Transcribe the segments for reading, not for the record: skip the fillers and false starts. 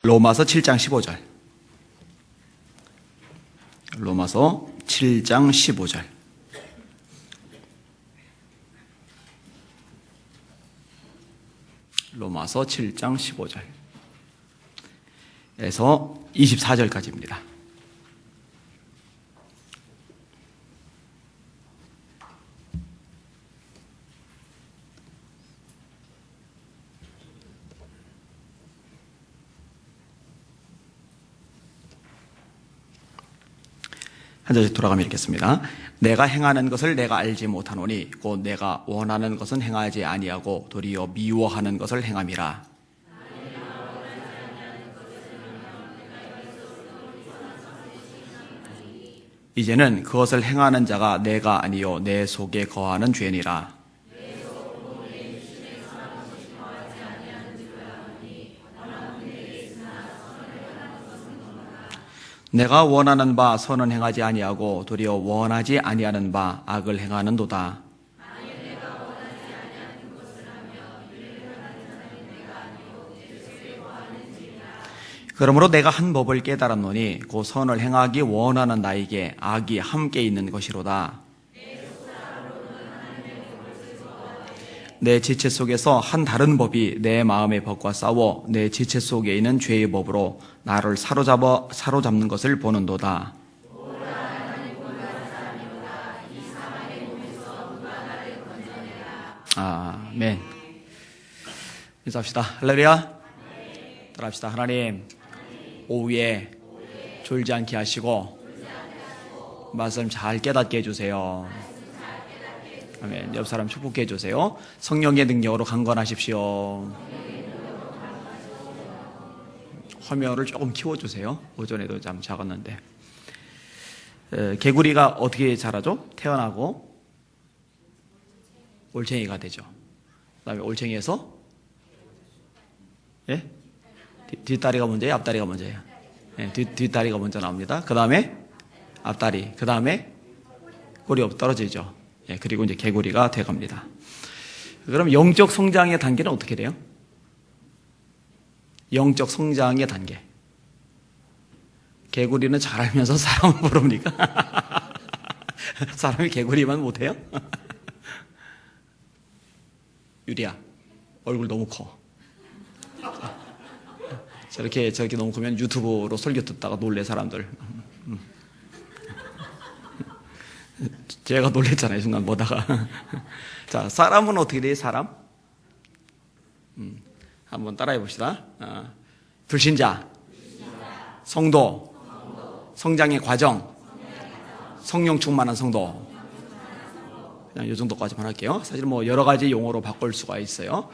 로마서 7장 15절. 로마서 7장 15절. 로마서 7장 15절에서 24절까지입니다. 한 절씩 돌아가며 읽겠습니다. 내가 행하는 것을 내가 알지 못하노니 곧 내가 원하는 것은 행하지 아니하고 도리어 미워하는 것을 행함이라. 이제는 그것을 행하는 자가 내가 아니요 내 속에 거하는 죄니라. 내가 원하는 바 선은 행하지 아니하고 도리어 원하지 아니하는 바 악을 행하는도다. 그러므로 내가 한 법을 깨달았노니 그 선을 행하기 원하는 나에게 악이 함께 있는 것이로다. 내 지체 속에서 한 다른 법이 내 마음의 법과 싸워 내 지체 속에 있는 죄의 법으로 나를 사로잡는 것을 보는도다. 아멘. 인사합시다. 할렐루야. 따라합시다. 하나님, 오후에 졸지 않게 하시고 말씀 잘 깨닫게 해주세요. 아멘. 옆 사람 축복해 주세요. 성령의 능력으로 강건하십시오. 화면을 조금 키워주세요. 오전에도 좀 작았는데. 개구리가 어떻게 자라죠? 태어나고 올챙이가 되죠. 그 다음에 올챙이에서 예? 뒷다리가 먼저예요? 앞다리가 먼저예요? 예, 뒷다리가 먼저 나옵니다. 그 다음에 앞다리, 그 다음에 꼬리 떨어지죠. 예, 그리고 이제 개구리가 돼갑니다. 그럼 영적 성장의 단계는 어떻게 돼요? 영적 성장의 단계. 개구리는 잘 알면서 사람을 모릅니까? 사람이 개구리만 못해요? 유리야, 얼굴 너무 커. 저렇게 너무 크면 유튜브로 설교 듣다가 놀래 사람들. 제가 놀랬잖아요, 순간 보다가. 자, 사람은 어떻게 돼요, 사람? 한번 따라해 봅시다. 불신자, 성도, 성장의 과정, 성령 충만한 성도. 그냥 이 정도까지만 할게요. 사실 뭐 여러 가지 용어로 바꿀 수가 있어요.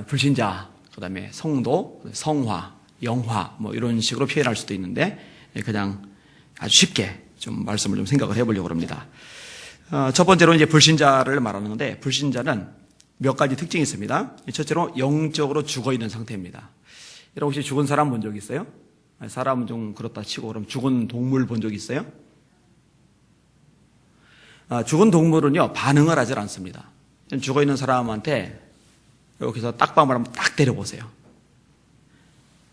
불신자, 그 다음에 성도, 성화, 영화, 뭐 이런 식으로 표현할 수도 있는데, 그냥 아주 쉽게 좀 말씀을 좀 생각을 해보려고 합니다. 첫 번째로 이제 불신자를 말하는 건데, 불신자는 몇 가지 특징이 있습니다. 첫째로 영적으로 죽어 있는 상태입니다. 여러분 혹시 죽은 사람 본 적 있어요? 사람은 좀 그렇다 치고, 그럼 죽은 동물 본 적 있어요? 죽은 동물은요, 반응을 하질 않습니다. 죽어 있는 사람한테 여기서 딱밤을 한번 딱 때려보세요.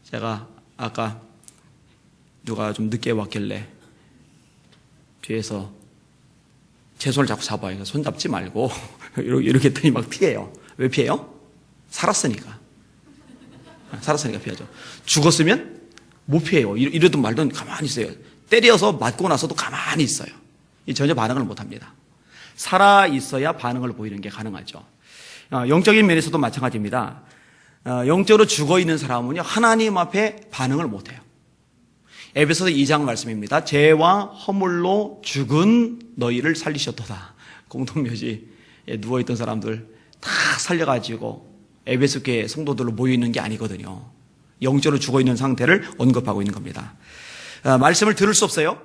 제가 아까 누가 좀 늦게 왔길래 뒤에서 제 손을 자꾸 잡아요. 손 잡지 말고 이렇게 했더니 막 피해요. 왜 피해요? 살았으니까. 살았으니까 피하죠. 죽었으면 못 피해요. 이러든 말든 가만히 있어요. 때려서 맞고 나서도 가만히 있어요. 전혀 반응을 못합니다. 살아 있어야 반응을 보이는 게 가능하죠. 영적인 면에서도 마찬가지입니다. 영적으로 죽어있는 사람은요, 하나님 앞에 반응을 못해요. 에베소서 2장 말씀입니다. 죄와 허물로 죽은 너희를 살리셨도다. 공동묘지에 누워있던 사람들 다 살려가지고 에베소 교회 성도들로 모여있는 게 아니거든요. 영적으로 죽어있는 상태를 언급하고 있는 겁니다. 말씀을 들을 수 없어요.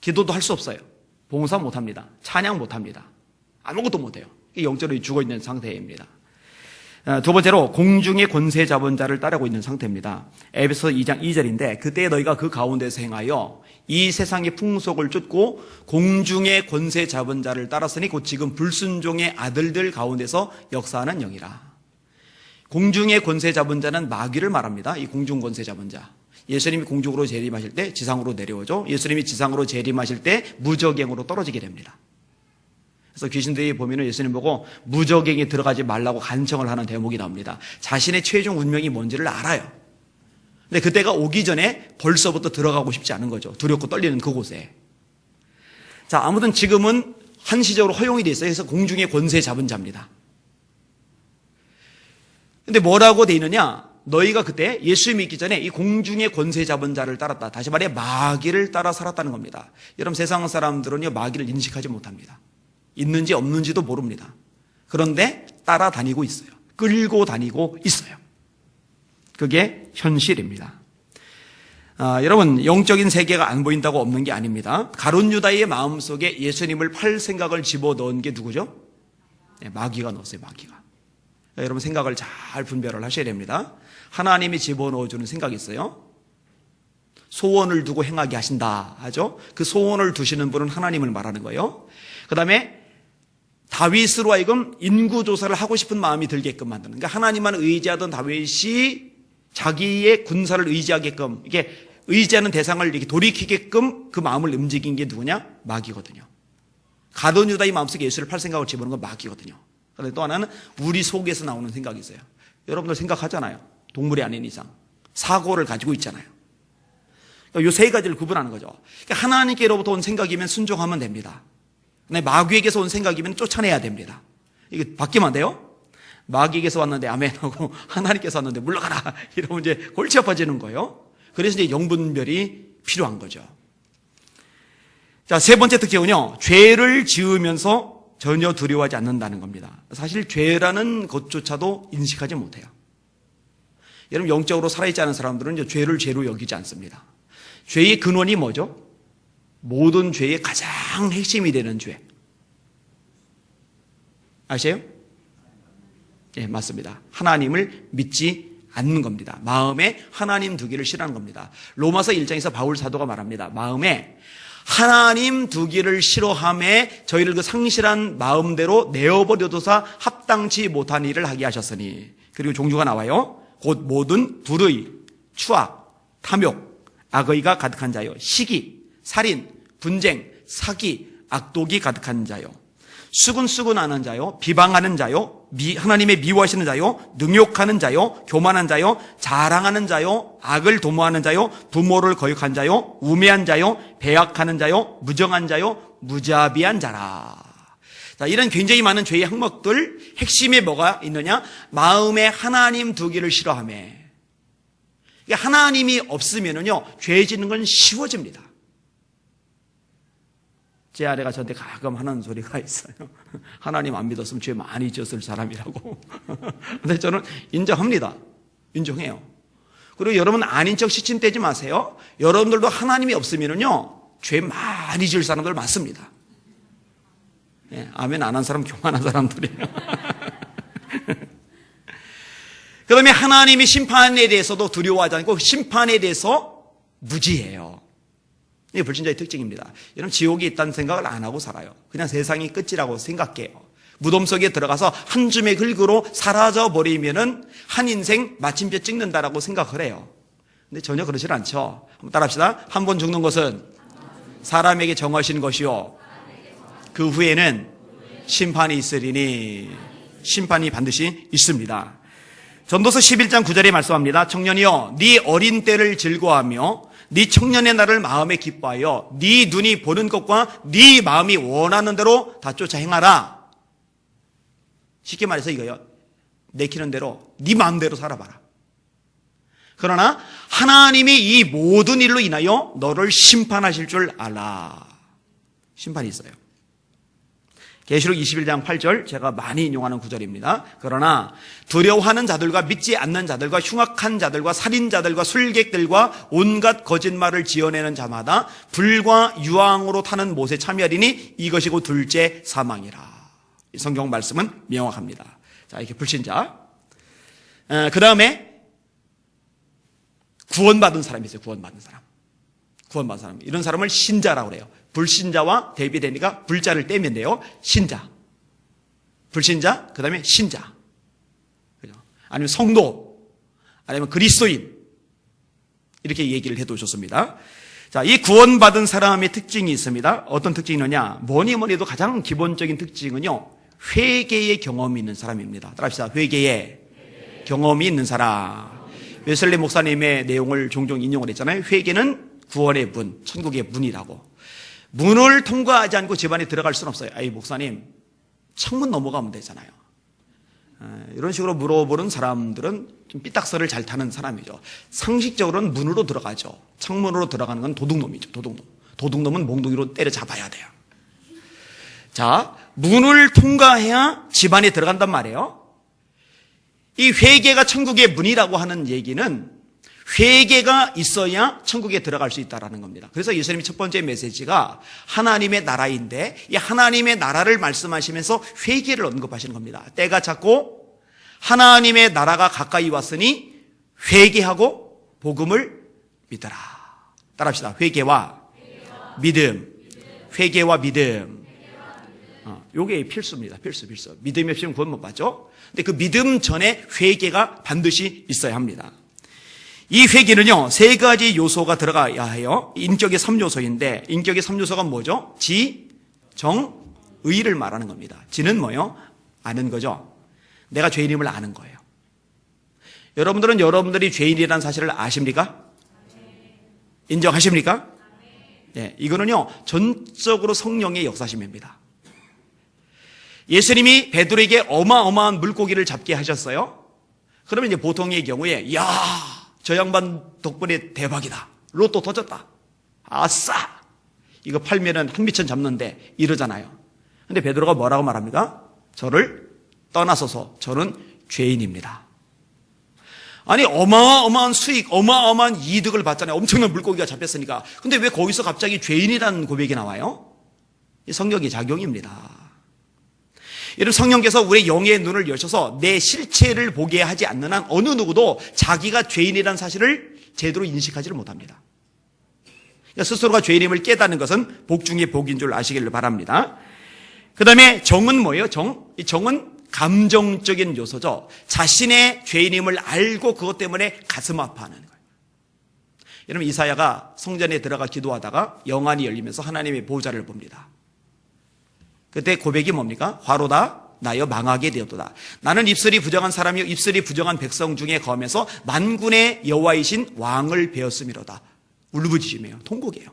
기도도 할 수 없어요. 봉사 못합니다. 찬양 못합니다. 아무것도 못해요. 영적으로 죽어있는 상태입니다. 두 번째로 공중의 권세 잡은 자를 따르고 있는 상태입니다. 에베소 2장 2절인데 그때 너희가 그 가운데서 행하여 이 세상의 풍속을 쫓고 공중의 권세 잡은 자를 따랐으니 곧 지금 불순종의 아들들 가운데서 역사하는 영이라. 공중의 권세 잡은 자는 마귀를 말합니다. 이 공중 권세 잡은 자. 예수님이 공중으로 재림하실 때 지상으로 내려오죠. 예수님이 지상으로 재림하실 때 무저갱으로 떨어지게 됩니다. 그래서 귀신들이 보면은 예수님 보고 무저갱에 들어가지 말라고 간청을 하는 대목이 나옵니다. 자신의 최종 운명이 뭔지를 알아요. 근데 그때가 오기 전에 벌써부터 들어가고 싶지 않은 거죠. 두렵고 떨리는 그곳에. 자, 아무튼 지금은 한시적으로 허용이 돼 있어요. 그래서 공중의 권세 잡은 자입니다. 근데 뭐라고 돼 있느냐? 너희가 그때 예수 믿기 전에 이 공중의 권세 잡은 자를 따랐다. 다시 말해 마귀를 따라 살았다는 겁니다. 여러분 세상 사람들은요 마귀를 인식하지 못합니다. 있는지 없는지도 모릅니다. 그런데 따라다니고 있어요. 끌고 다니고 있어요. 그게 현실입니다. 여러분 영적인 세계가 안 보인다고 없는 게 아닙니다. 가룟 유다의 마음속에 예수님을 팔 생각을 집어넣은 게 누구죠? 네, 마귀가 넣었어요. 마귀가. 여러분 생각을 잘 분별을 하셔야 됩니다. 하나님이 집어넣어주는 생각이 있어요. 소원을 두고 행하게 하신다 하죠. 그 소원을 두시는 분은 하나님을 말하는 거예요. 그 다음에 다윗으로 하여금 인구조사를 하고 싶은 마음이 들게끔 만드는, 그러니까 하나님만 의지하던 다윗이 자기의 군사를 의지하게끔, 이게 의지하는 대상을 이렇게 돌이키게끔 그 마음을 움직인 게 누구냐? 마귀거든요. 가룟 유다의 마음속에 예수를 팔 생각을 집어넣은 건 마귀거든요. 그런데 또 하나는 우리 속에서 나오는 생각이 있어요. 여러분들 생각하잖아요. 동물이 아닌 이상 사고를 가지고 있잖아요. 이 세 가지를 구분하는 거죠. 그러니까 하나님께로부터 온 생각이면 순종하면 됩니다. 근데 마귀에게서 온 생각이면 쫓아내야 됩니다. 이게 바뀌면 안 돼요? 마귀에게서 왔는데 아멘하고 하나님께서 왔는데 물러가라 이러면 이제 골치 아파지는 거예요. 그래서 이제 영분별이 필요한 거죠. 자, 세 번째 특징은요, 죄를 지으면서 전혀 두려워하지 않는다는 겁니다. 사실 죄라는 것조차도 인식하지 못해요. 여러분 영적으로 살아있지 않은 사람들은 이제 죄를 죄로 여기지 않습니다. 죄의 근원이 뭐죠? 모든 죄의 가장 핵심이 되는 죄. 아세요? 예, 맞습니다. 하나님을 믿지 않는 겁니다. 마음에 하나님 두기를 싫어하는 겁니다. 로마서 1장에서 바울 사도가 말합니다. 마음에 하나님 두기를 싫어함에 저희를 그 상실한 마음대로 내어버려둬서 합당치 못한 일을 하게 하셨으니, 그리고 종류가 나와요. 곧 모든 불의, 추악, 탐욕, 악의가 가득한 자요, 시기, 살인, 분쟁, 사기, 악독이 가득한 자요, 수근수근하는 자요, 비방하는 자요, 하나님의 미워하시는 자요, 능욕하는 자요, 교만한 자요, 자랑하는 자요, 악을 도모하는 자요, 부모를 거역한 자요, 우매한 자요, 배약하는 자요, 무정한 자요, 무자비한 자라. 자, 이런 굉장히 많은 죄의 항목들, 핵심에 뭐가 있느냐? 마음에 하나님 두기를 싫어하며. 하나님이 없으면은요, 죄 짓는 건 쉬워집니다. 제 아내가 저한테 가끔 하는 소리가 있어요. 하나님 안 믿었으면 죄 많이 지었을 사람이라고. 근데 저는 인정합니다. 인정해요. 그리고 여러분 아닌 척 시침대지 마세요. 여러분들도 하나님이 없으면은요, 죄 많이 지을 사람들 많습니다. 예, 아멘 안 한 사람 교만한 사람들이에요. 그 다음에 하나님이 심판에 대해서도 두려워하지 않고 심판에 대해서 무지해요. 이게 불신자의 특징입니다. 여러분 지옥이 있다는 생각을 안 하고 살아요. 그냥 세상이 끝이라고 생각해요. 무덤 속에 들어가서 한 줌의 흙으로 사라져버리면은 한 인생 마침표 찍는다라고 생각을 해요. 근데 전혀 그렇지 않죠. 한번 따라합시다. 한 번 죽는 것은 사람에게 정하신 것이요, 그 후에는 심판이 있으리니. 심판이 반드시 있습니다. 전도서 11장 9절에 말씀합니다. 청년이여, 네 어린 때를 즐거워하며 네 청년의 날을 마음에 기뻐하여 네 눈이 보는 것과 네 마음이 원하는 대로 다 쫓아 행하라. 쉽게 말해서 이거예요. 내키는 대로 네 마음대로 살아봐라. 그러나 하나님이 이 모든 일로 인하여 너를 심판하실 줄 알라. 심판이 있어요. 계시록 21장 8절 제가 많이 인용하는 구절입니다. 그러나 두려워하는 자들과 믿지 않는 자들과 흉악한 자들과 살인자들과 술객들과 온갖 거짓말을 지어내는 자마다 불과 유황으로 타는 못에 참여하리니 이것이 곧 둘째 사망이라. 이 성경 말씀은 명확합니다. 자, 이렇게 불신자. 그 다음에 구원받은 사람이 있어요. 구원받은 사람. 구원받은 사람. 이런 사람을 신자라고 그래요. 불신자와 대비되니까 불자를 떼면 돼요. 신자. 불신자, 그 다음에 신자. 그죠? 아니면 성도, 아니면 그리스도인, 이렇게 얘기를 해도 좋습니다. 자, 이 구원받은 사람의 특징이 있습니다. 어떤 특징이냐? 뭐니 해도 가장 기본적인 특징은요, 회개의 경험이 있는 사람입니다. 따라합시다. 회개의 경험이 있는 사람. 웨슬리 목사님의 내용을 종종 인용을 했잖아요. 회개는 구원의 문, 천국의 문이라고. 문을 통과하지 않고 집안에 들어갈 수는 없어요. 아이, 목사님, 창문 넘어가면 되잖아요. 이런 식으로 물어보는 사람들은 좀 삐딱선을 잘 타는 사람이죠. 상식적으로는 문으로 들어가죠. 창문으로 들어가는 건 도둑놈이죠. 도둑놈. 도둑놈은 몽둥이로 때려잡아야 돼요. 자, 문을 통과해야 집안에 들어간단 말이에요. 이 회개가 천국의 문이라고 하는 얘기는 회개가 있어야 천국에 들어갈 수 있다는 겁니다. 그래서 예수님이 첫 번째 메시지가 하나님의 나라인데, 이 하나님의 나라를 말씀하시면서 회개를 언급하시는 겁니다. 때가 찼고 하나님의 나라가 가까이 왔으니 회개하고 복음을 믿어라. 따라합시다. 회개와 믿음. 회개와 믿음. 요게 필수입니다. 필수. 믿음이 없으면 구원 못 받죠. 근데 그 믿음 전에 회개가 반드시 있어야 합니다. 이 회개는요, 세 가지 요소가 들어가야 해요. 인격의 3요소인데, 인격의 3요소가 뭐죠? 지, 정, 의를 말하는 겁니다. 지는 뭐요? 아는 거죠. 내가 죄인임을 아는 거예요. 여러분들은 여러분들이 죄인이라는 사실을 아십니까? 인정하십니까? 네, 이거는요, 전적으로 성령의 역사심입니다. 예수님이 베드로에게 어마어마한 물고기를 잡게 하셨어요. 그러면 이제 보통의 경우에, 야, 저 양반 덕분에 대박이다. 로또 터졌다. 아싸! 이거 팔면은 한 미천 잡는데 이러잖아요. 근데 베드로가 뭐라고 말합니까? 저를 떠나소서. 저는 죄인입니다. 아니, 어마어마한 수익, 어마어마한 이득을 받잖아요. 엄청난 물고기가 잡혔으니까. 근데 왜 거기서 갑자기 죄인이라는 고백이 나와요? 이 성령의 작용입니다. 여러분, 성령께서 우리의 영의 눈을 여셔서 내 실체를 보게 하지 않는 한 어느 누구도 자기가 죄인이라는 사실을 제대로 인식하지를 못합니다. 그러니까 스스로가 죄인임을 깨닫는 것은 복 중에 복인 줄 아시기를 바랍니다. 그 다음에 정은 뭐예요? 이 정은 감정적인 요소죠. 자신의 죄인임을 알고 그것 때문에 가슴 아파하는 거예요. 여러분, 이사야가 성전에 들어가 기도하다가 영안이 열리면서 하나님의 보좌를 봅니다. 그때 고백이 뭡니까? 화로다 나여 망하게 되었도다. 나는 입술이 부정한 사람이요 입술이 부정한 백성 중에 거하면서 만군의 여호와이신 왕을 배웠음이로다. 울부짖으며요. 통곡이에요.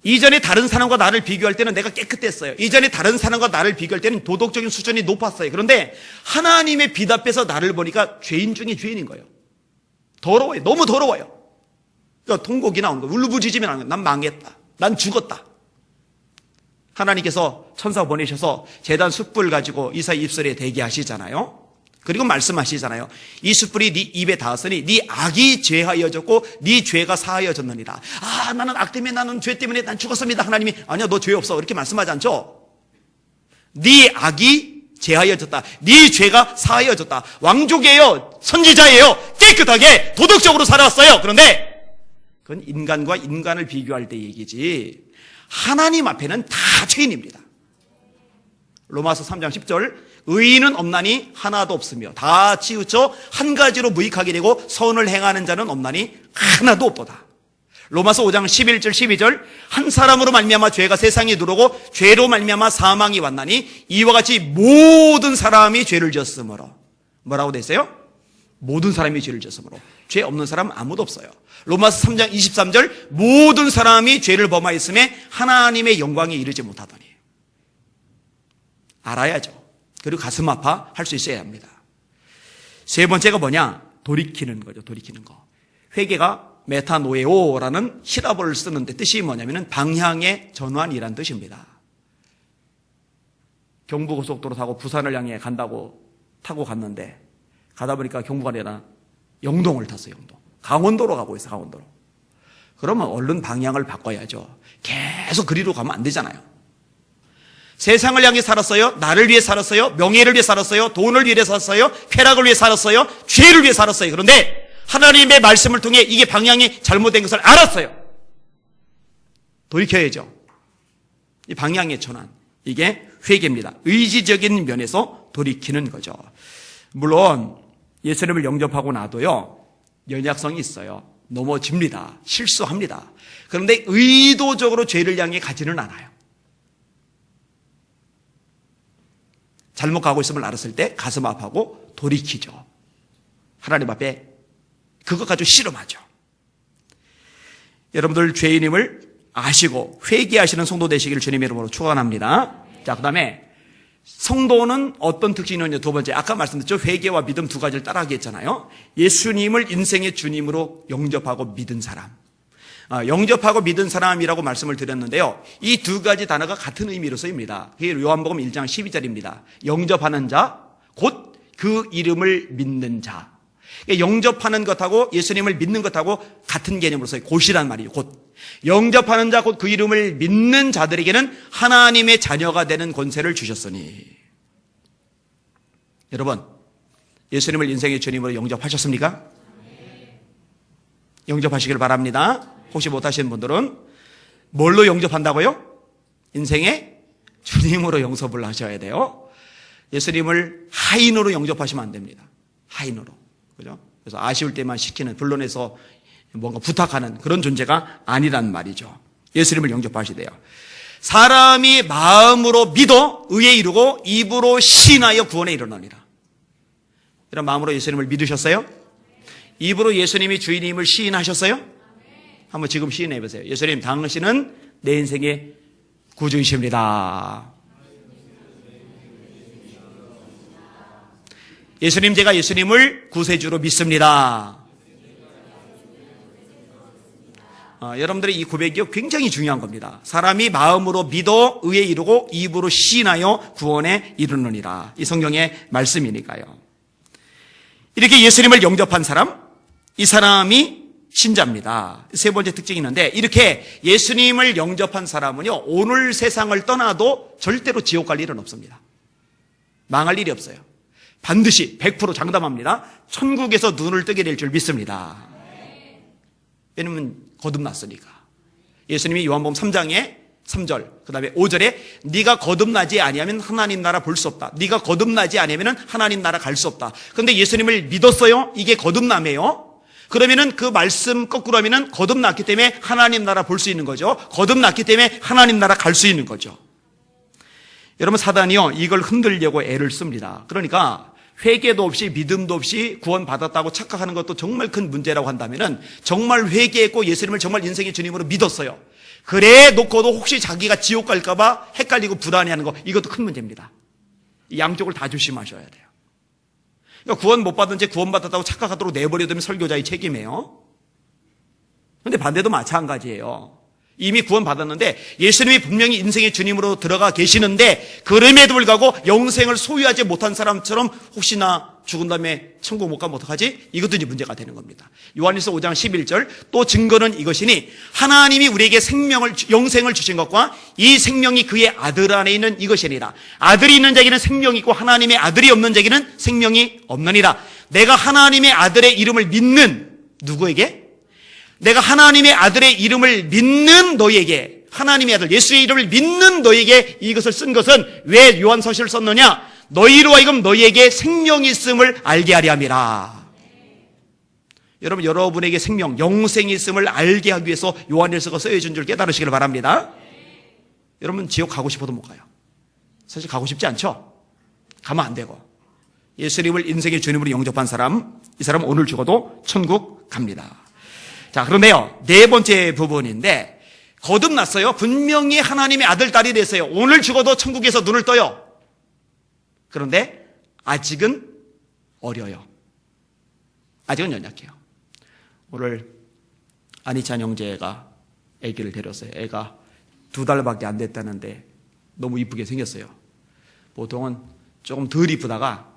이전에 다른 사람과 나를 비교할 때는 내가 깨끗했어요. 이전에 다른 사람과 나를 비교할 때는 도덕적인 수준이 높았어요. 그런데 하나님의 빛 앞에서 나를 보니까 죄인 중에 죄인인 거예요. 더러워요. 너무 더러워요. 그러니까 통곡이 나오는 거예요. 울부짖으며 나오는 거예요. 난 망했다. 난 죽었다. 하나님께서 천사 보내셔서 제단 숯불 가지고 이사 입술에 대게 하시잖아요. 그리고 말씀하시잖아요. 이 숯불이 네 입에 닿았으니 네 악이 죄하여졌고 네 죄가 사하여졌느니라. 아, 나는 악 때문에, 나는 죄 때문에 난 죽었습니다. 하나님이 아니요, 너 죄 없어. 이렇게 말씀하지 않죠. 네 악이 죄하여졌다. 네 죄가 사하여졌다. 왕족이에요. 선지자예요. 깨끗하게 도덕적으로 살아왔어요. 그런데 그건 인간과 인간을 비교할 때 얘기지 하나님 앞에는 다 죄인입니다. 로마서 3장 10절 의인은 없나니 하나도 없으며 다 치우쳐 한 가지로 무익하게 되고 선을 행하는 자는 없나니 하나도 없도다. 로마서 5장 11절 12절 한 사람으로 말미암아 죄가 세상에 들어오고 죄로 말미암아 사망이 왔나니 이와 같이 모든 사람이 죄를 지었으므로 뭐라고 돼 있어요? 모든 사람이 죄를 지었으므로 죄 없는 사람 아무도 없어요. 로마서 3장 23절 모든 사람이 죄를 범하였음에 하나님의 영광에 이르지 못하더니 알아야죠. 그리고 가슴 아파 할 수 있어야 합니다. 세 번째가 뭐냐? 돌이키는 거죠. 돌이키는 거. 회개가 메타노에오라는 히라보를 쓰는데 뜻이 뭐냐면 방향의 전환이란 뜻입니다. 경부고속도로 타고 부산을 향해 간다고 타고 갔는데 가다 보니까 경부가 아니라 영동을 탔어요. 영동. 강원도로 가고 있어요. 강원도로. 그러면 얼른 방향을 바꿔야죠. 계속 그리로 가면 안 되잖아요. 세상을 향해 살았어요. 나를 위해 살았어요. 명예를 위해 살았어요. 돈을 위해 살았어요. 쾌락을 위해 살았어요. 죄를 위해 살았어요. 그런데 하나님의 말씀을 통해 이게 방향이 잘못된 것을 알았어요. 돌이켜야죠. 이 방향의 전환. 이게 회개입니다. 의지적인 면에서 돌이키는 거죠. 물론 예수님을 영접하고 나도요, 연약성이 있어요. 넘어집니다. 실수합니다. 그런데 의도적으로 죄를 향해 가지는 않아요. 잘못 가고 있음을 알았을 때 가슴 아파하고 돌이키죠. 하나님 앞에 그것 가지고 씨름하죠. 여러분들 죄인임을 아시고 회개하시는 성도 되시기를 주님의 이름으로 축원합니다. 자, 그 다음에 성도는 어떤 특징이 있느냐. 두 번째, 아까 말씀드렸죠. 회개와 믿음 두 가지를 따라하게 했잖아요. 예수님을 인생의 주님으로 영접하고 믿은 사람. 영접하고 믿은 사람이라고 말씀을 드렸는데요. 이 두 가지 단어가 같은 의미로 쓰입니다. 그게 요한복음 1장 12절입니다. 영접하는 자, 곧 그 이름을 믿는 자. 영접하는 것하고 예수님을 믿는 것하고 같은 개념으로 써요. 곧이란 말이에요. 곧. 영접하는 자, 곧 그 이름을 믿는 자들에게는 하나님의 자녀가 되는 권세를 주셨으니. 여러분, 예수님을 인생의 주님으로 영접하셨습니까? 영접하시길 바랍니다. 혹시 못하시는 분들은 뭘로 영접한다고요? 인생의 주님으로 영접을 하셔야 돼요. 예수님을 하인으로 영접하시면 안 됩니다. 하인으로. 그죠? 그래서 아쉬울 때만 시키는, 불론에서 뭔가 부탁하는 그런 존재가 아니란 말이죠. 예수님을 영접하셔야 돼요. 사람이 마음으로 믿어 의에 이르고 입으로 시인하여 구원에 이르느니라. 이런 마음으로 예수님을 믿으셨어요? 입으로 예수님이 주인임을 시인하셨어요? 한번 지금 시인해 보세요. 예수님, 당신은 내 인생의 구주이십니다. 예수님, 제가 예수님을 구세주로 믿습니다. 여러분들의 이 고백이 굉장히 중요한 겁니다. 사람이 마음으로 믿어 의에 이르고 입으로 시인하여 구원에 이르느니라. 이 성경의 말씀이니까요. 이렇게 예수님을 영접한 사람, 이 사람이 신자입니다. 세 번째 특징이 있는데, 이렇게 예수님을 영접한 사람은요, 오늘 세상을 떠나도 절대로 지옥 갈 일은 없습니다. 망할 일이 없어요. 반드시 100% 장담합니다. 천국에서 눈을 뜨게 될 줄 믿습니다. 왜냐면 거듭났으니까. 예수님이 요한복음 3장에 3절, 그 다음에 5절에 네가 거듭나지 아니하면 하나님 나라 볼 수 없다. 네가 거듭나지 아니하면 하나님 나라 갈 수 없다. 그런데 예수님을 믿었어요? 이게 거듭남이에요. 그러면은 그 말씀 거꾸로 하면은 거듭났기 때문에 하나님 나라 볼 수 있는 거죠. 거듭났기 때문에 하나님 나라 갈 수 있는 거죠. 여러분, 사단이요, 이걸 흔들려고 애를 씁니다. 그러니까 회개도 없이 믿음도 없이 구원받았다고 착각하는 것도 정말 큰 문제라고 한다면은, 정말 회개했고 예수님을 정말 인생의 주님으로 믿었어요. 그래 놓고도 혹시 자기가 지옥 갈까봐 헷갈리고 불안해하는 거, 이것도 큰 문제입니다. 양쪽을 다 조심하셔야 돼요. 그러니까 구원 못 받은 채 구원받았다고 착각하도록 내버려두면 설교자의 책임이에요. 그런데 반대도 마찬가지예요. 이미 구원받았는데 예수님이 분명히 인생의 주님으로 들어가 계시는데, 그럼에도 불구하고 영생을 소유하지 못한 사람처럼 혹시나 죽은 다음에 천국 못 가면 어떡하지? 이것도 이제 문제가 되는 겁니다. 요한일서 5장 11절, 또 증거는 이것이니 하나님이 우리에게 영생을 주신 것과 이 생명이 그의 아들 안에 있는 이것이니라. 아들이 있는 자에게는 생명이 있고 하나님의 아들이 없는 자에게는 생명이 없느니라. 내가 하나님의 아들의 이름을 믿는 누구에게? 내가 하나님의 아들의 이름을 믿는 너희에게, 하나님의 아들 예수의 이름을 믿는 너희에게 이것을 쓴 것은 왜 요한서시를 썼느냐? 너희로 하여금 너희에게 생명이 있음을 알게 하려 함이라. 여러분, 여러분에게 생명, 영생이 있음을 알게 하기 위해서 요한일서가 쓰여진 줄 깨달으시길 바랍니다. 여러분, 지옥 가고 싶어도 못 가요. 사실 가고 싶지 않죠? 가면 안 되고. 예수님을 인생의 주님으로 영접한 사람, 이 사람은 오늘 죽어도 천국 갑니다. 자, 그런데요, 네 번째 부분인데, 거듭났어요. 분명히 하나님의 아들, 딸이 됐어요. 오늘 죽어도 천국에서 눈을 떠요. 그런데 아직은 어려요. 아직은 연약해요. 오늘 안희찬 형제가 아기를 데렸어요. 애가 2달밖에 안 됐다는데 너무 이쁘게 생겼어요. 보통은 조금 덜 이쁘다가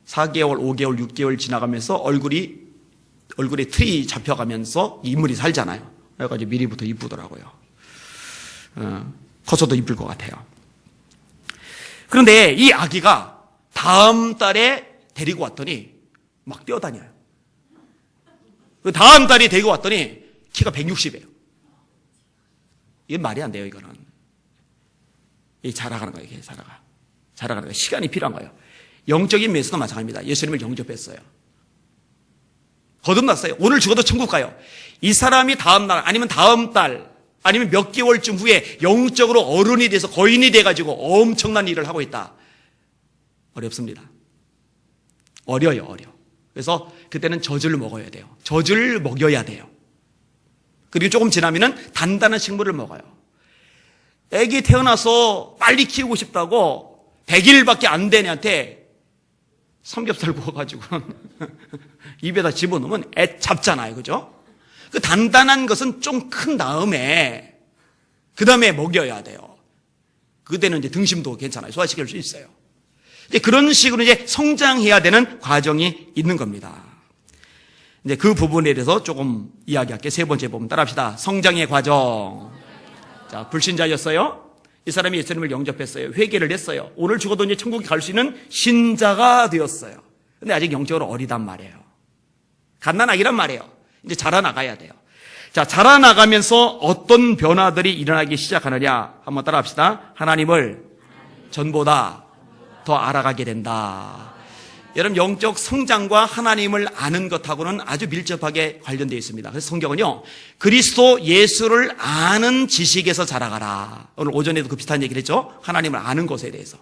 4개월, 5개월, 6개월 지나가면서 얼굴에 틀이 잡혀가면서 인물이 살잖아요. 그래가지고 미리부터 이쁘더라고요. 커서도 이쁠 것 같아요. 그런데 이 아기가 다음 달에 데리고 왔더니 막 뛰어다녀요. 그 다음 달에 데리고 왔더니 키가 160이에요. 이게 말이 안 돼요, 이거는. 이게 자라가는 거예요, 이게 자라가는 거예요. 시간이 필요한 거예요. 영적인 면에서도 마찬가지입니다. 예수님을 영접했어요. 거듭났어요. 오늘 죽어도 천국 가요. 이 사람이 다음 날 아니면 다음 달 아니면 몇 개월쯤 후에 영적으로 어른이 돼서 거인이 돼가지고 엄청난 일을 하고 있다. 어렵습니다. 어려요. 그래서 그때는 젖을 먹어야 돼요. 젖을 먹여야 돼요. 그리고 조금 지나면은 단단한 식물을 먹어요. 애기 태어나서 빨리 키우고 싶다고 100일밖에 안 된 애한테 삼겹살 구워가지고 입에다 집어넣으면 애 잡잖아요. 그죠? 그 단단한 것은 좀 큰 다음에 그 다음에 먹여야 돼요. 그때는 이제 등심도 괜찮아요. 소화시킬 수 있어요. 이제 그런 식으로 이제 성장해야 되는 과정이 있는 겁니다. 이제 그 부분에 대해서 조금 이야기할게요. 세 번째 부분 따라합시다. 성장의 과정. 자, 불신자였어요. 이 사람이 예수님을 영접했어요. 회개를 했어요. 오늘 죽어도 이제 천국에 갈 수 있는 신자가 되었어요. 근데 아직 영적으로 어리단 말이에요. 갓난아기란 말이에요. 이제 자라나가야 돼요. 자, 자라나가면서 어떤 변화들이 일어나기 시작하느냐. 한번 따라합시다. 하나님을 전보다 더 알아가게 된다. 여러분, 영적 성장과 하나님을 아는 것하고는 아주 밀접하게 관련되어 있습니다. 그래서 성경은요, 그리스도 예수를 아는 지식에서 자라가라. 오늘 오전에도 그 비슷한 얘기를 했죠. 하나님을 아는 것에 대해서.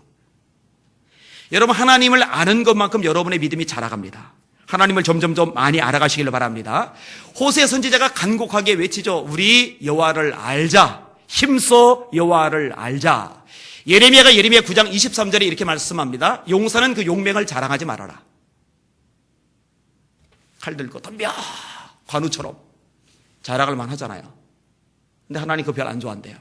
여러분, 하나님을 아는 것만큼 여러분의 믿음이 자라갑니다. 하나님을 점점점 많이 알아가시기를 바랍니다. 호세 선지자가 간곡하게 외치죠. 우리 여호와를 알자. 힘써 여호와를 알자. 예레미야 9장 23절에 이렇게 말씀합니다. 용사는 그 용맹을 자랑하지 말아라. 칼 들고 덤벼 관우처럼 자랑할 만하잖아요. 근데 하나님 그거 별 안 좋아한대요.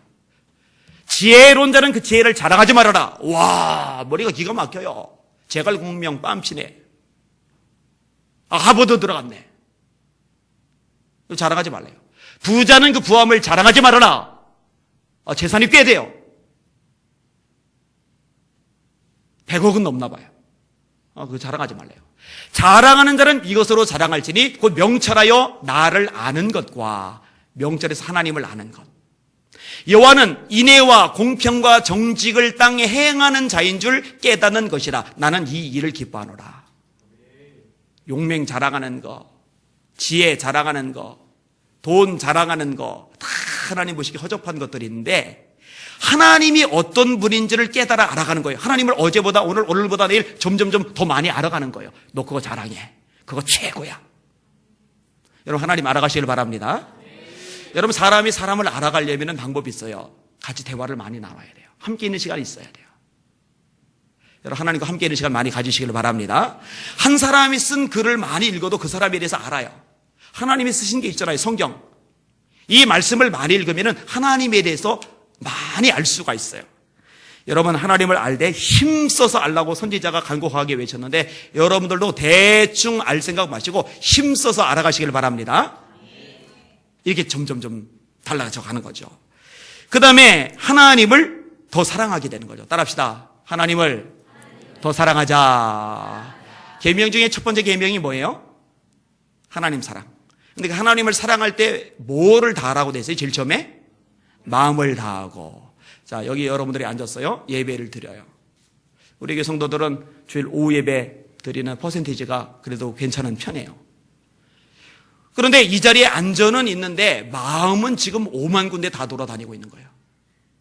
지혜로운 자는 그 지혜를 자랑하지 말아라. 와, 머리가 기가 막혀요. 제갈공명 빰치네. 하버드 들어갔네. 자랑하지 말래요. 부자는 그 부함을 자랑하지 말아라. 재산이 꽤 돼요. 100억은 넘나 봐요. 그거 자랑하지 말래요. 자랑하는 자는 이것으로 자랑할지니 곧 명철하여 나를 아는 것과 명철에서 하나님을 아는 것. 여호와는 인애와 공평과 정직을 땅에 행하는 자인 줄 깨닫는 것이라. 나는 이 일을 기뻐하노라. 용맹 자랑하는 거, 지혜 자랑하는 거, 돈 자랑하는 거, 다 하나님 보시기 허접한 것들이 있는데 하나님이 어떤 분인지를 깨달아 알아가는 거예요. 하나님을 어제보다 오늘보다 내일 점점점 더 많이 알아가는 거예요. 너 그거 자랑해. 그거 최고야. 여러분, 하나님 알아가시길 바랍니다. 여러분, 사람이 사람을 알아가려면 방법이 있어요. 같이 대화를 많이 나눠야 돼요. 함께 있는 시간이 있어야 돼요. 여러분, 하나님과 함께 있는 시간 많이 가지시길 바랍니다. 한 사람이 쓴 글을 많이 읽어도 그 사람에 대해서 알아요. 하나님이 쓰신 게 있잖아요. 성경. 이 말씀을 많이 읽으면 하나님에 대해서 많이 알 수가 있어요. 여러분, 하나님을 알되 힘써서 알라고 선지자가 간곡하게 외쳤는데 여러분들도 대충 알 생각 마시고 힘써서 알아가시길 바랍니다. 이렇게 점점점 달라져 가는 거죠. 그 다음에 하나님을 더 사랑하게 되는 거죠. 따라합시다. 하나님을 더 사랑하자. 계명 중에 첫 번째 계명이 뭐예요? 하나님 사랑. 근데 그 하나님을 사랑할 때 뭐를 다하라고 돼 있어요? 제일 처음에 마음을 다하고. 자, 여기 여러분들이 앉았어요. 예배를 드려요. 우리 교회 성도들은 주일 오후 예배 드리는 퍼센테이지가 그래도 괜찮은 편이에요. 그런데 이 자리에 안전은 있는데 마음은 지금 5만 군데 다 돌아다니고 있는 거예요.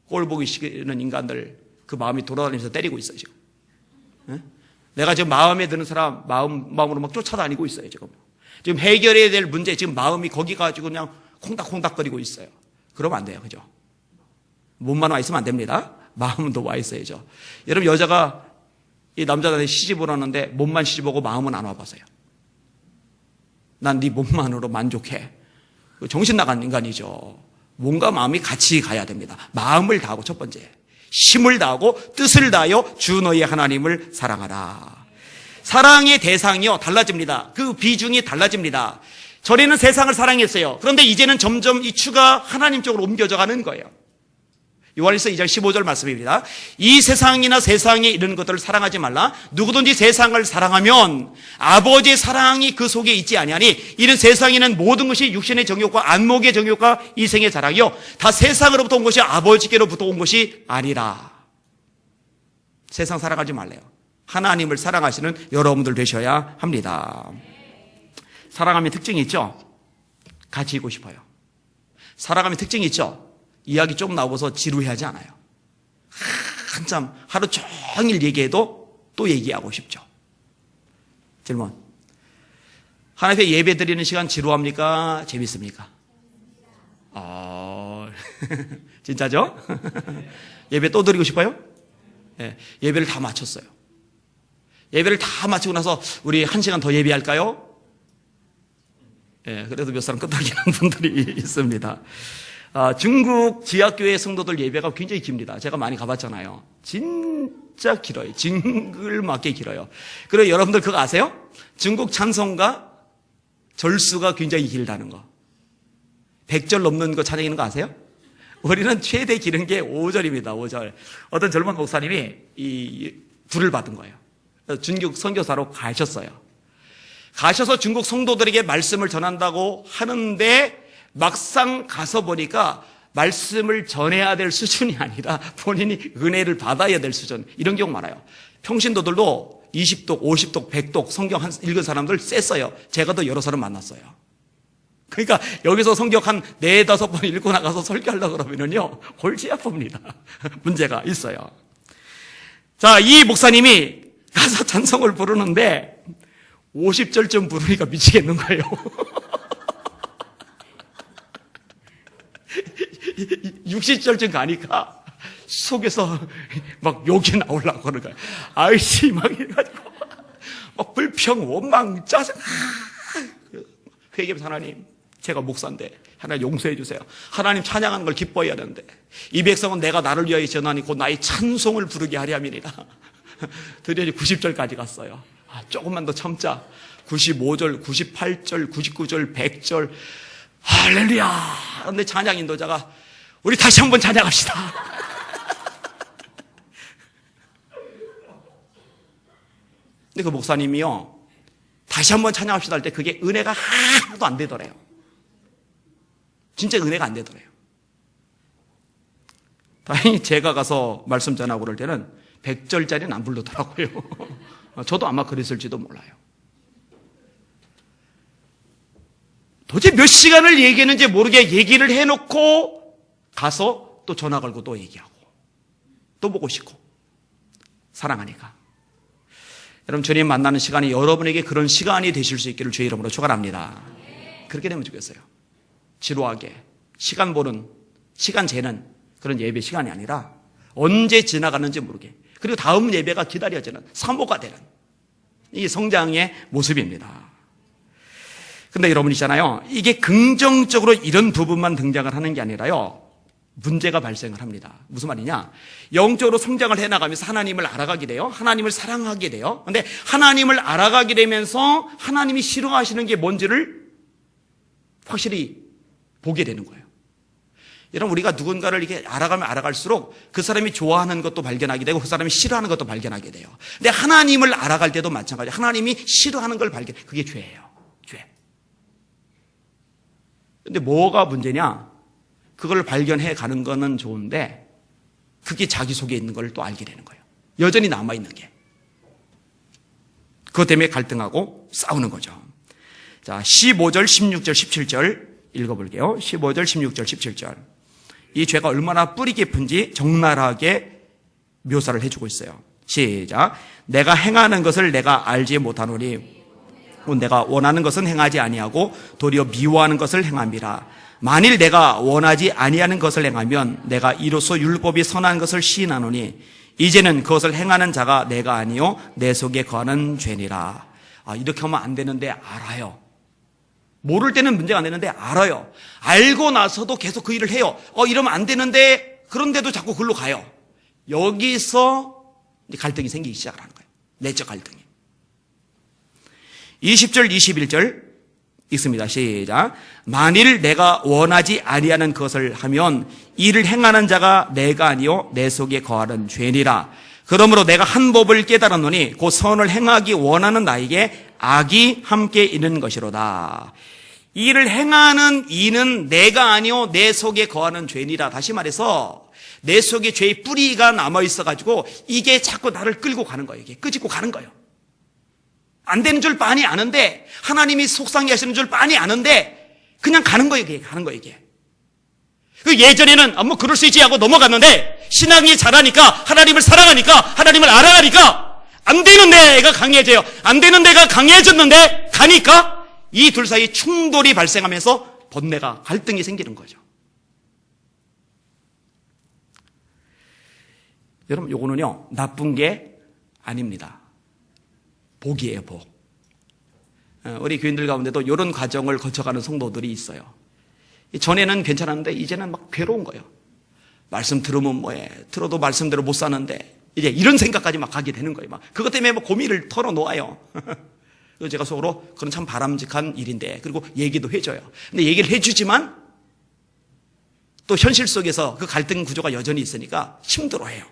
꼴 보기 싫은 인간들 그 마음이 돌아다니면서 때리고 있어요, 지금. 네? 내가 지금 마음에 드는 사람 마음으로 막 쫓아다니고 있어요, 지금. 지금 해결해야 될 문제, 지금 마음이 거기 가지고 그냥 콩닥콩닥거리고 있어요. 그러면 안 돼요, 그죠? 몸만 와 있으면 안 됩니다. 마음은 더 와 있어야죠. 여러분, 여자가 이 남자한테 시집을 하는데 몸만 시집오고 마음은 안 와봤어요. 난 네 몸만으로 만족해. 정신 나간 인간이죠. 몸과 마음이 같이 가야 됩니다. 마음을 다하고 첫 번째. 힘을 다하고 뜻을 다하여 주 너희 하나님을 사랑하라. 사랑의 대상이요 달라집니다. 그 비중이 달라집니다. 전에는 세상을 사랑했어요. 그런데 이제는 점점 이 추가 하나님 쪽으로 옮겨져 가는 거예요. 요한일서 2장 15절 말씀입니다. 이 세상이나 세상에 이르는 것들을 사랑하지 말라. 누구든지 세상을 사랑하면 아버지의 사랑이 그 속에 있지 아니하니 이는 세상에는 모든 것이 육신의 정욕과 안목의 정욕과 이생의 자랑이요 다 세상으로부터 온 것이 아버지께로부터 온 것이 아니라. 세상 사랑하지 말래요. 하나님을 사랑하시는 여러분들 되셔야 합니다. 사랑하면 특징이 있죠? 같이 있고 싶어요. 살아가면 특징이 있죠? 이야기 좀 나오고서 지루해하지 않아요. 한참 하루 종일 얘기해도 또 얘기하고 싶죠. 질문. 하나님 앞에 예배 드리는 시간 지루합니까? 재밌습니까? 진짜죠? 예배 또 드리고 싶어요? 네, 예배를 다 마쳤어요. 예배를 다 마치고 나서 우리 1시간 더 예배할까요? 예, 그래도 몇 사람 끄떡이는 분들이 있습니다. 중국 지하교회 성도들 예배가 굉장히 깁니다. 제가 많이 가봤잖아요. 진짜 길어요. 징글맞게 길어요. 그리고 여러분들 그거 아세요? 중국 찬송가 절수가 굉장히 길다는 거. 100절 넘는 거 찬양하는 거 아세요? 우리는 최대 기른 게 5절입니다. 5절. 어떤 젊은 목사님이 이 불을 받은 거예요. 중국 선교사로 가셨어요. 가셔서 중국 성도들에게 말씀을 전한다고 하는데 막상 가서 보니까 말씀을 전해야 될 수준이 아니라 본인이 은혜를 받아야 될 수준, 이런 경우 많아요. 평신도들도 20독, 50독, 100독 성경 읽은 사람들 셌어요. 제가 더 여러 사람 만났어요. 그러니까 여기서 성경 한 4, 5번 읽고 나가서 설교하려고 그러면요 골치 아픕니다. 문제가 있어요. 자, 이 목사님이 가서 찬송을 부르는데 50절쯤 부르니까 미치겠는 거예요. 60절쯤 가니까 속에서 막 욕이 나오려고 그러는 거예요. 아이씨, 막 해가지고 막 불평, 원망, 짜증. 회개하면서 하나님, 제가 목사인데 하나님 용서해 주세요. 하나님 찬양하는 걸 기뻐해야 되는데 이 백성은 내가 나를 위하여 전하니 곧 나의 찬송을 부르게 하려 함이니라. 드디어 90절까지 갔어요. 조금만 더 참자. 95절, 98절, 99절, 100절. 할렐루야. 그런데 찬양 인도자가 우리 다시 한번 찬양합시다. 근데 그 목사님이요, 다시 한번 찬양합시다 할 때 그게 은혜가 하나도 안 되더래요. 진짜 은혜가 안 되더래요. 다행히 제가 가서 말씀 전하고 그럴 때는 100절짜리는 안 부르더라고요. 저도 아마 그랬을지도 몰라요. 도대체 몇 시간을 얘기했는지 모르게 얘기를 해놓고 가서 또 전화 걸고 또 얘기하고 또 보고 싶고 사랑하니까. 여러분, 주님 만나는 시간이 여러분에게 그런 시간이 되실 수 있기를 주의 이름으로 축원합니다. 그렇게 되면 좋겠어요. 지루하게 시간 보는, 시간 재는 그런 예배 시간이 아니라 언제 지나가는지 모르게, 그리고 다음 예배가 기다려지는, 사모가 되는 이 성장의 모습입니다. 근데 여러분 있잖아요, 이게 긍정적으로 이런 부분만 등장을 하는 게 아니라요, 문제가 발생을 합니다. 무슨 말이냐? 영적으로 성장을 해나가면서 하나님을 알아가게 돼요. 하나님을 사랑하게 돼요. 근데 하나님을 알아가게 되면서 하나님이 싫어하시는 게 뭔지를 확실히 보게 되는 거예요. 여러분, 우리가 누군가를 이렇게 알아가면 알아갈수록 그 사람이 좋아하는 것도 발견하게 되고 그 사람이 싫어하는 것도 발견하게 돼요. 근데 하나님을 알아갈 때도 마찬가지예요. 하나님이 싫어하는 걸 발견해. 그게 죄예요. 죄. 근데 뭐가 문제냐? 그걸 발견해 가는 거는 좋은데 그게 자기 속에 있는 걸 또 알게 되는 거예요. 여전히 남아있는 게. 그것 때문에 갈등하고 싸우는 거죠. 자, 15절, 16절, 17절 읽어볼게요. 15절, 16절, 17절. 이 죄가 얼마나 뿌리 깊은지 적나라하게 묘사를 해주고 있어요. 시작. 내가 행하는 것을 내가 알지 못하노니 내가 원하는 것은 행하지 아니하고 도리어 미워하는 것을 행함이라. 만일 내가 원하지 아니하는 것을 행하면 내가 이로써 율법이 선한 것을 시인하노니 이제는 그것을 행하는 자가 내가 아니요 내 속에 거하는 죄니라. 이렇게 하면 안 되는데 알아요. 모를 때는 문제가 안 되는데 알아요. 알고 나서도 계속 그 일을 해요. 이러면 안 되는데 그런데도 자꾸 글로 가요. 여기서 갈등이 생기기 시작하는 거예요. 내적 갈등이. 20절, 21절 읽습니다. 시작. 만일 내가 원하지 아니하는 것을 하면 이를 행하는 자가 내가 아니요 내 속에 거하는 죄니라. 그러므로 내가 한 법을 깨달았노니 그 선을 행하기 원하는 나에게 악이 함께 있는 것이로다. 이를 행하는 이는 내가 아니요 내 속에 거하는 죄니라. 다시 말해서 내 속에 죄의 뿌리가 남아있어가지고 이게 자꾸 나를 끌고 가는 거예요. 이게 끄집고 가는 거예요. 안 되는 줄 빤히 아는데, 하나님이 속상해 하시는 줄 빤히 아는데 그냥 가는 거예요. 이게 가는 거예요. 이게. 예전에는 뭐 그럴 수 있지 하고 넘어갔는데, 신앙이 자라니까, 하나님을 사랑하니까, 하나님을 알아가니까 안 되는 데가 강해져요. 안 되는 데가 강해졌는데 가니까 이 둘 사이 충돌이 발생하면서 번뇌가, 갈등이 생기는 거죠. 여러분, 요거는요 나쁜 게 아닙니다. 복이에요, 복. 우리 교인들 가운데도 이런 과정을 거쳐가는 성도들이 있어요. 전에는 괜찮았는데 이제는 막 괴로운 거예요. 말씀 들으면 뭐해, 들어도 말씀대로 못 사는데, 이제 이런 생각까지 막 가게 되는 거예요. 막 그것 때문에 뭐 고민을 털어놓아요. 그래서 제가 속으로 그건 참 바람직한 일인데, 그리고 얘기도 해줘요. 근데 얘기를 해주지만 또 현실 속에서 그 갈등 구조가 여전히 있으니까 힘들어해요.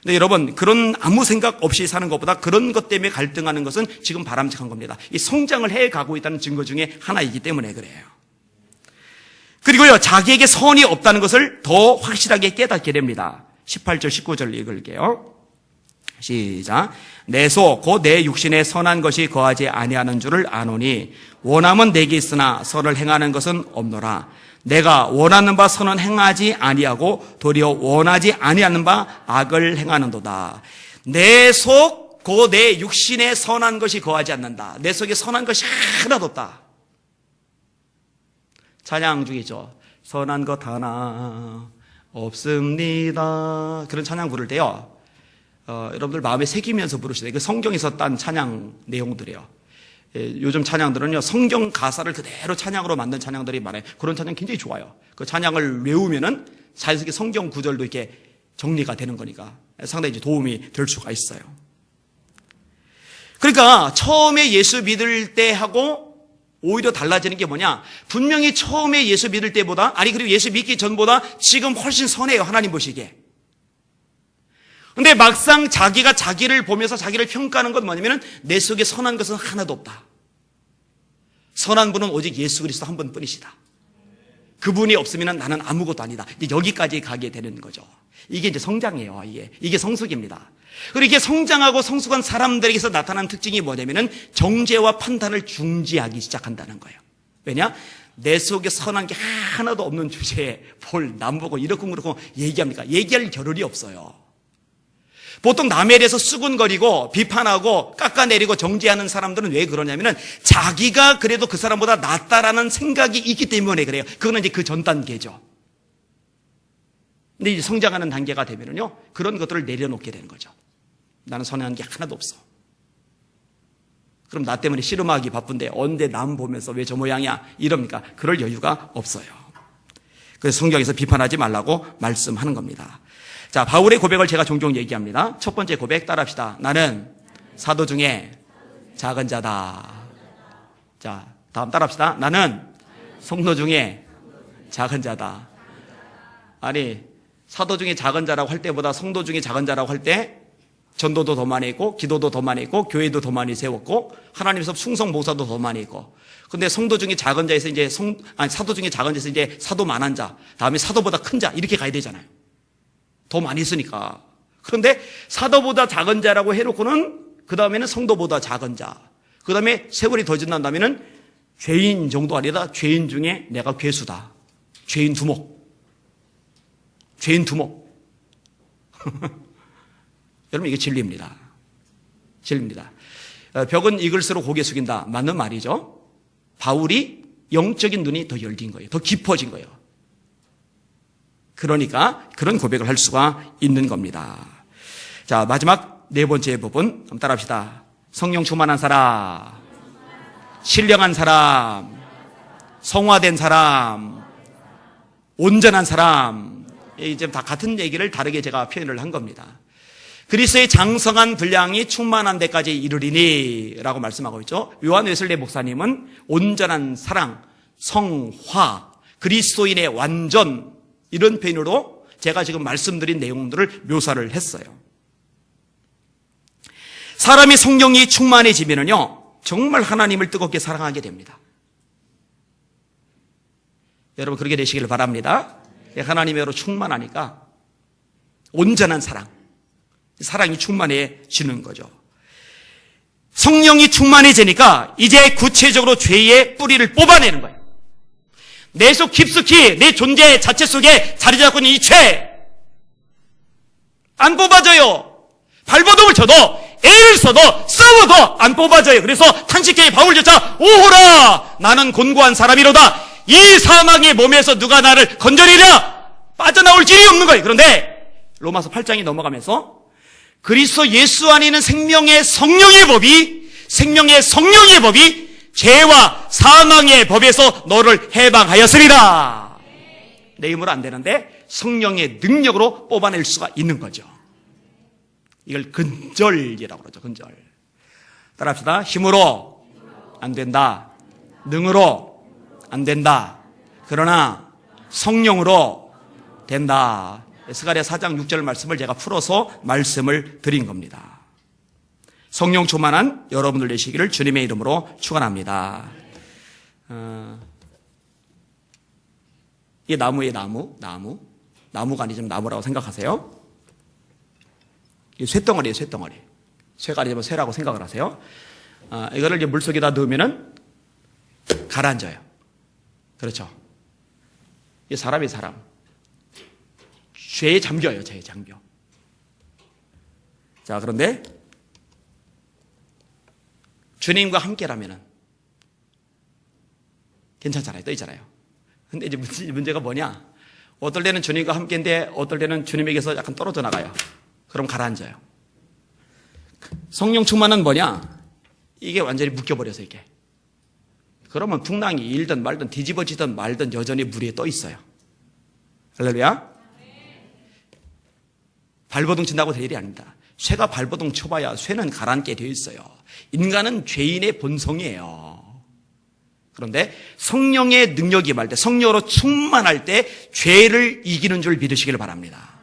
근데 여러분, 그런 아무 생각 없이 사는 것보다 그런 것 때문에 갈등하는 것은 지금 바람직한 겁니다. 이 성장을 해가고 있다는 증거 중에 하나이기 때문에 그래요. 그리고요, 자기에게 선이 없다는 것을 더 확실하게 깨닫게 됩니다. 18절, 19절 읽을게요. 시작. 내 속, 곧 내 육신에 선한 것이 거하지 아니하는 줄을 아노니 원함은 내게 있으나 선을 행하는 것은 없노라. 내가 원하는 바 선은 행하지 아니하고 도리어 원하지 아니하는 바 악을 행하는도다. 내 속, 곧 내 육신에 선한 것이 거하지 않는다. 내 속에 선한 것이 하나도 없다. 찬양 중이죠. 선한 것 하나 없습니다. 그런 찬양 부를 때요, 여러분들 마음에 새기면서 부르시다. 그 성경에서 딴 찬양 내용들이에요. 요즘 찬양들은요, 성경 가사를 그대로 찬양으로 만든 찬양들이 많아요. 그런 찬양 굉장히 좋아요. 그 찬양을 외우면은 자연스럽게 성경 구절도 이렇게 정리가 되는 거니까 상당히 이제 도움이 될 수가 있어요. 그러니까 처음에 예수 믿을 때 하고 오히려 달라지는 게 뭐냐? 분명히 처음에 예수 믿을 때보다, 아니 그리고 예수 믿기 전보다 지금 훨씬 선해요, 하나님 보시기에. 근데 막상 자기가 자기를 보면서 자기를 평가하는 건 뭐냐면 내 속에 선한 것은 하나도 없다. 선한 분은 오직 예수 그리스도 한 분뿐이시다. 그분이 없으면 나는 아무것도 아니다. 이제 여기까지 가게 되는 거죠. 이게 이제 성장이에요. 이게 성숙입니다. 그리고 이게 성장하고 성숙한 사람들에게서 나타나는 특징이 뭐냐면은 정죄와 판단을 중지하기 시작한다는 거예요. 왜냐? 내 속에 선한 게 하나도 없는 주제에 뭘 남보고 이렇고 그렇고 얘기합니까? 얘기할 겨를이 없어요. 보통 남에 대해서 수군거리고 비판하고 깎아내리고 정죄하는 사람들은 왜 그러냐면은 자기가 그래도 그 사람보다 낫다라는 생각이 있기 때문에 그래요. 그거는 이제 그 전 단계죠. 근데 이제 성장하는 단계가 되면은요, 그런 것들을 내려놓게 되는 거죠. 나는 선한 게 하나도 없어. 그럼 나 때문에 씨름하기 바쁜데 언제 남 보면서 왜 저 모양이야 이럽니까? 그럴 여유가 없어요. 그래서 성경에서 비판하지 말라고 말씀하는 겁니다. 자, 바울의 고백을 제가 종종 얘기합니다. 첫 번째 고백 따라합시다. 나는 사도 중에 작은 자다. 자, 다음 따라합시다. 나는 성도 중에 작은 자다. 아니, 사도 중에 작은 자라고 할 때보다 성도 중에 작은 자라고 할 때 전도도 더 많이 했고, 기도도 더 많이 했고, 교회도 더 많이 세웠고, 하나님께서 충성 봉사도 더 많이 했고. 근데 성도 중에 작은 자에서 이제 사도 중에 작은 자에서 이제 사도 만한 자, 다음에 사도보다 큰 자, 이렇게 가야 되잖아요. 더 많이 했으니까. 그런데 사도보다 작은 자라고 해놓고는 그 다음에는 성도보다 작은 자, 그 다음에 세월이 더 지난다면은 죄인 정도 아니다. 죄인 중에 내가 괴수다. 죄인 두목. 죄인 두목. 여러분, 이게 진리입니다. 진리입니다. 벽은 익을수록 고개 숙인다. 맞는 말이죠. 바울이 영적인 눈이 더 열린 거예요. 더 깊어진 거예요. 그러니까 그런 고백을 할 수가 있는 겁니다. 자, 마지막 네 번째 부분 한번 따라합시다. 성령 충만한 사람, 신령한 사람, 성화된 사람, 온전한 사람. 이제 다 같은 얘기를 다르게 제가 표현을 한 겁니다. 그리스도의 장성한 분량이 충만한 데까지 이르리니 라고 말씀하고 있죠. 요한 웨슬레 목사님은 온전한 사랑, 성화, 그리스도인의 완전, 이런 표현으로 제가 지금 말씀드린 내용들을 묘사를 했어요. 사람이 성령이 충만해지면요, 정말 하나님을 뜨겁게 사랑하게 됩니다. 여러분, 그렇게 되시기를 바랍니다. 하나님으로 충만하니까 온전한 사랑이 충만해지는 거죠. 성령이 충만해지니까 이제 구체적으로 죄의 뿌리를 뽑아내는 거예요. 내 속 깊숙이 내 존재 자체 속에 자리 잡고 있는 이 죄 안 뽑아져요. 발버둥을 쳐도 애를 써도 싸워도 안 뽑아져요. 그래서 탄식해의 바울조차 오호라 나는 곤고한 사람이로다. 이 사망의 몸에서 누가 나를 건져내랴. 빠져나올 길이 없는 거예요. 그런데 로마서 8장이 넘어가면서 그리스도 예수 안에 있는 생명의 성령의 법이 죄와 사망의 법에서 너를 해방하였으리라. 내 힘으로 안 되는데 성령의 능력으로 뽑아낼 수가 있는 거죠. 이걸 근절이라고 그러죠. 근절. 따라합시다. 힘으로 안 된다. 능으로 안 된다. 그러나 성령으로 된다. 스가랴 4장 6절 말씀을 제가 풀어서 말씀을 드린 겁니다. 성령 충만한 여러분들 되시기를 주님의 이름으로 축원합니다. 이 나무의 나무가 아니지만 나무라고 생각하세요. 이 쇠덩어리예요, 쇠덩어리. 쇠가 아니지만 쇠라고 생각을 하세요. 이거를 이제 물속에다 넣으면은 가라앉아요. 그렇죠. 이 사람이 사람. 죄에 잠겨요, 죄에 잠겨. 자, 그런데 주님과 함께라면은 괜찮잖아요, 떠 있잖아요. 근데 이제 문제가 뭐냐? 어떨 때는 주님과 함께인데 어떨 때는 주님에게서 약간 떨어져 나가요. 그럼 가라앉아요. 성령 충만은 뭐냐? 이게 완전히 묶여버려서 이게. 그러면 풍랑이 일든 말든 뒤집어지든 말든 여전히 물 위에 떠 있어요. 할렐루야. 발버둥 친다고 될 일이 아닙니다. 쇠가 발버둥 쳐봐야 쇠는 가라앉게 되어 있어요. 인간은 죄인의 본성이에요. 그런데 성령의 능력이 임할 때, 성령으로 충만할 때 죄를 이기는 줄 믿으시길 바랍니다.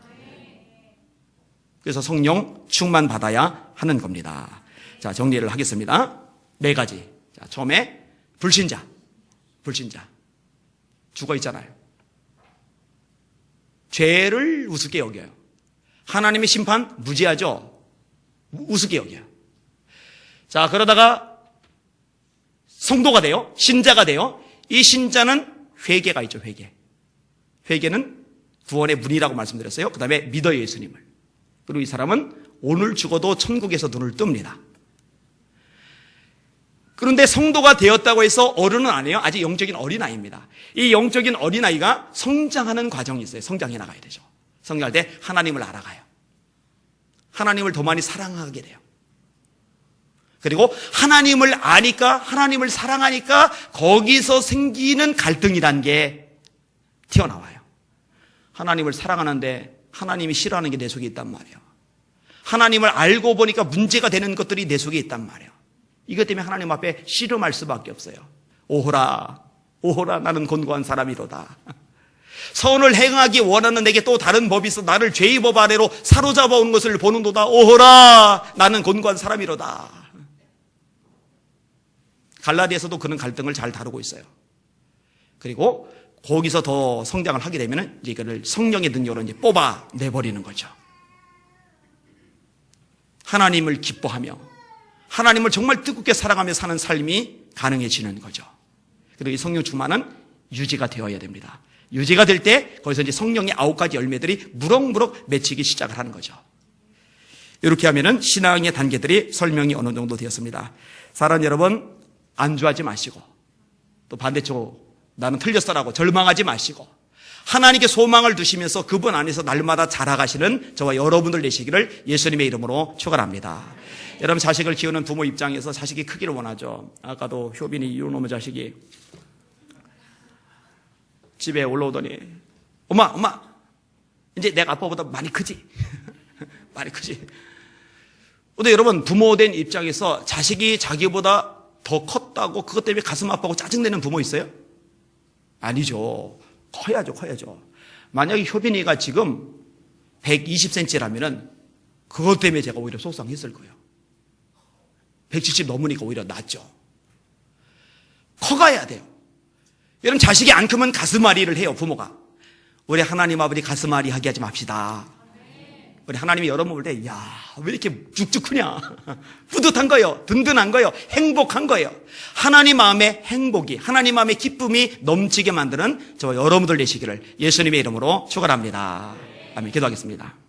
그래서 성령 충만 받아야 하는 겁니다. 자, 정리를 하겠습니다. 4가지. 자, 처음에 불신자. 죽어 있잖아요. 죄를 우습게 여겨요. 하나님의 심판 무지하죠. 우습게 여겨요. 자, 그러다가 성도가 돼요. 신자가 돼요. 이 신자는 회개가 있죠, 회개. 회개는 구원의 문이라고 말씀드렸어요. 그 다음에 믿어요, 예수님을. 그리고 이 사람은 오늘 죽어도 천국에서 눈을 뜹니다. 그런데 성도가 되었다고 해서 어른은 아니에요. 아직 영적인 어린아이입니다. 이 영적인 어린아이가 성장하는 과정이 있어요. 성장해 나가야 되죠. 성장할 때 하나님을 알아가요. 하나님을 더 많이 사랑하게 돼요. 그리고 하나님을 아니까, 하나님을 사랑하니까 거기서 생기는 갈등이란 게 튀어나와요. 하나님을 사랑하는데 하나님이 싫어하는 게 내 속에 있단 말이에요. 하나님을 알고 보니까 문제가 되는 것들이 내 속에 있단 말이에요. 이것 때문에 하나님 앞에 씨름할 수밖에 없어요. 오호라 나는 곤고한 사람이로다. 선을 행하기 원하는 내게 또 다른 법이 있어 나를 죄의 법 아래로 사로잡아 온 것을 보는도다. 오호라 나는 곤고한 사람이로다. 갈라디아서도 그런 갈등을 잘 다루고 있어요. 그리고 거기서 더 성장을 하게 되면 이거를 성령의 능력으로 이제 뽑아내버리는 거죠. 하나님을 기뻐하며 하나님을 정말 뜨겁게 사랑하며 사는 삶이 가능해지는 거죠. 그리고 이 성령 충만은 유지가 되어야 됩니다. 유지가 될 때 거기서 이제 성령의 9가지 열매들이 무럭무럭 맺히기 시작을 하는 거죠. 이렇게 하면은 신앙의 단계들이 설명이 어느 정도 되었습니다. 사랑하는 여러분, 안주하지 마시고 또 반대쪽으로 나는 틀렸어라고 절망하지 마시고 하나님께 소망을 두시면서 그분 안에서 날마다 자라가시는 저와 여러분들 되시기를 예수님의 이름으로 축원합니다. 여러분, 자식을 키우는 부모 입장에서 자식이 크기를 원하죠. 아까도 효빈이 이놈의 자식이 집에 올라오더니 엄마 이제 내가 아빠보다 많이 크지? 많이 크지? 근데 여러분, 부모된 입장에서 자식이 자기보다 더 컸다고 그것 때문에 가슴 아파하고 짜증내는 부모 있어요? 아니죠. 커야죠. 만약에 효빈이가 지금 120cm라면은 그것 때문에 제가 오히려 속상했을 거예요. 170 넘으니까 오히려 낫죠. 커가야 돼요. 여러분, 자식이 안 크면 가슴앓이를 해요, 부모가. 우리 하나님 아버지 가슴 아리하게 하지 맙시다. 우리 하나님이 여러분 볼 때, 야, 왜 이렇게 쭉쭉 크냐? 뿌듯한 거예요. 든든한 거예요. 행복한 거예요. 하나님 마음의 행복이, 하나님 마음의 기쁨이 넘치게 만드는 저 여러분들 되시기를 예수님의 이름으로 축원합니다. 아멘. 기도하겠습니다.